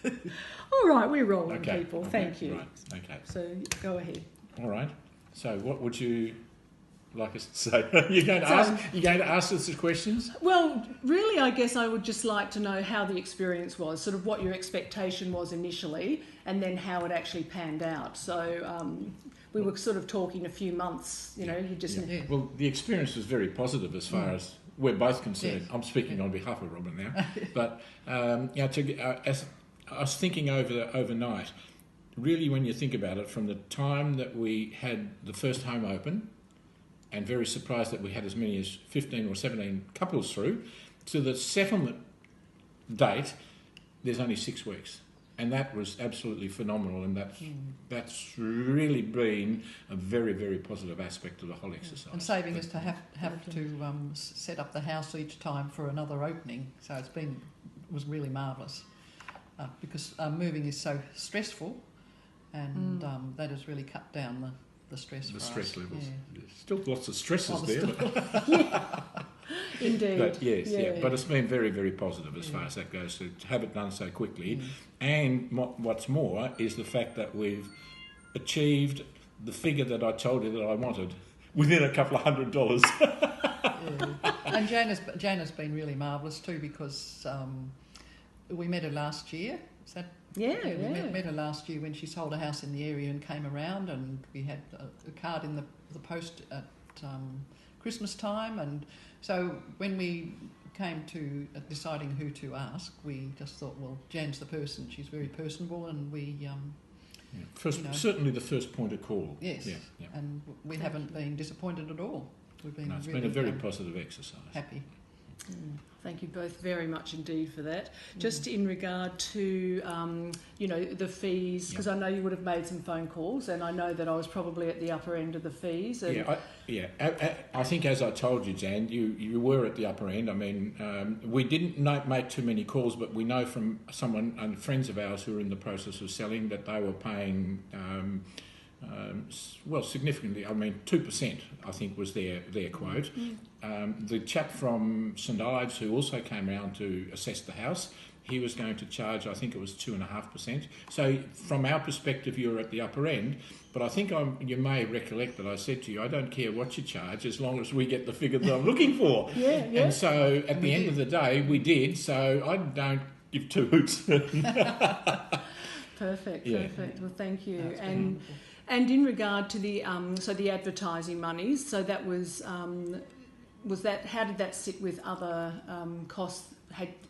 All right, we're rolling, Okay. people. Okay. Thank you. Right. Okay. So go ahead. All right. So what would you like us to say? You're going to ask us the questions? Well, really, I guess I would just like to know how the experience was, sort of what your expectation was initially, and then how it actually panned out. So we were sort of talking a few months, you know, you just... Yeah. Well, the experience was very positive as far as we're both concerned. Yes. I'm speaking on behalf of Robyn now. But, as I was thinking overnight, really when you think about it, from the time that we had the first home open, and very surprised that we had as many as 15 or 17 couples through, to the settlement date, there's only 6 weeks. And that was absolutely phenomenal, and that's really been a very, very positive aspect of the whole exercise. And saving us to have to set up the house each time for another opening, so it was really marvellous, because moving is so stressful, and that has really cut down the stress. The for stress us. levels. Yeah. There's still lots of stresses there. But Indeed. But yes, but it's been very, very positive as far as that goes, to have it done so quickly. And what's more is the fact that we've achieved the figure that I told you that I wanted within a couple of $100. And Jan has been really marvellous too, because we met her last year. Is that? We met her last year when she sold a house in the area and came around, and we had a card in the post at Christmas time, and so when we came to deciding who to ask, we just thought, well, Jan's the person. She's very personable, and we certainly the first point of call. Yes, and we haven't been disappointed at all. We've been it's really been a very positive exercise. Happy. Thank you both very much indeed for that. Just in regard to, the fees, because I know you would have made some phone calls, and I know that I was probably at the upper end of the fees. And I think, as I told you, Jan, you were at the upper end. I mean, we didn't make too many calls, but we know from someone and friends of ours who are in the process of selling that they were paying... significantly. I mean, 2%, I think, was their quote. The chap from St Ives, who also came around to assess the house, he was going to charge, I think it was 2.5%. So from our perspective, you're at the upper end. But I think you may recollect that I said to you, I don't care what you charge as long as we get the figure that I'm looking for. And so at the end of the day, we did. So I don't give two hoots. Perfect. Well, thank you. And in regard to the the advertising monies, so that was that, how did that sit with other costs?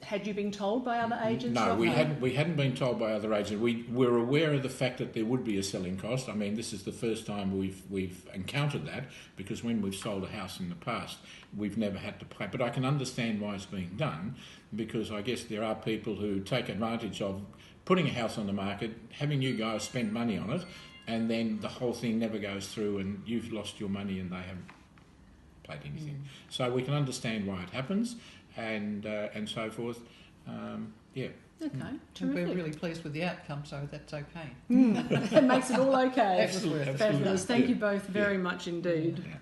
Had you been told by other agents? No, we hadn't been told by other agents. We were aware of the fact that there would be a selling cost. I mean, this is the first time we've encountered that, because when we've sold a house in the past, we've never had to pay. But I can understand why it's being done, because I guess there are people who take advantage of putting a house on the market, having you guys spend money on it, and then the whole thing never goes through and you've lost your money and they haven't paid anything. So we can understand why it happens and so forth. Okay, And terrific. we're really pleased with the outcome, so that's okay. It makes it all okay. Absolutely. Fabulous. Thank you both very much indeed. Yeah.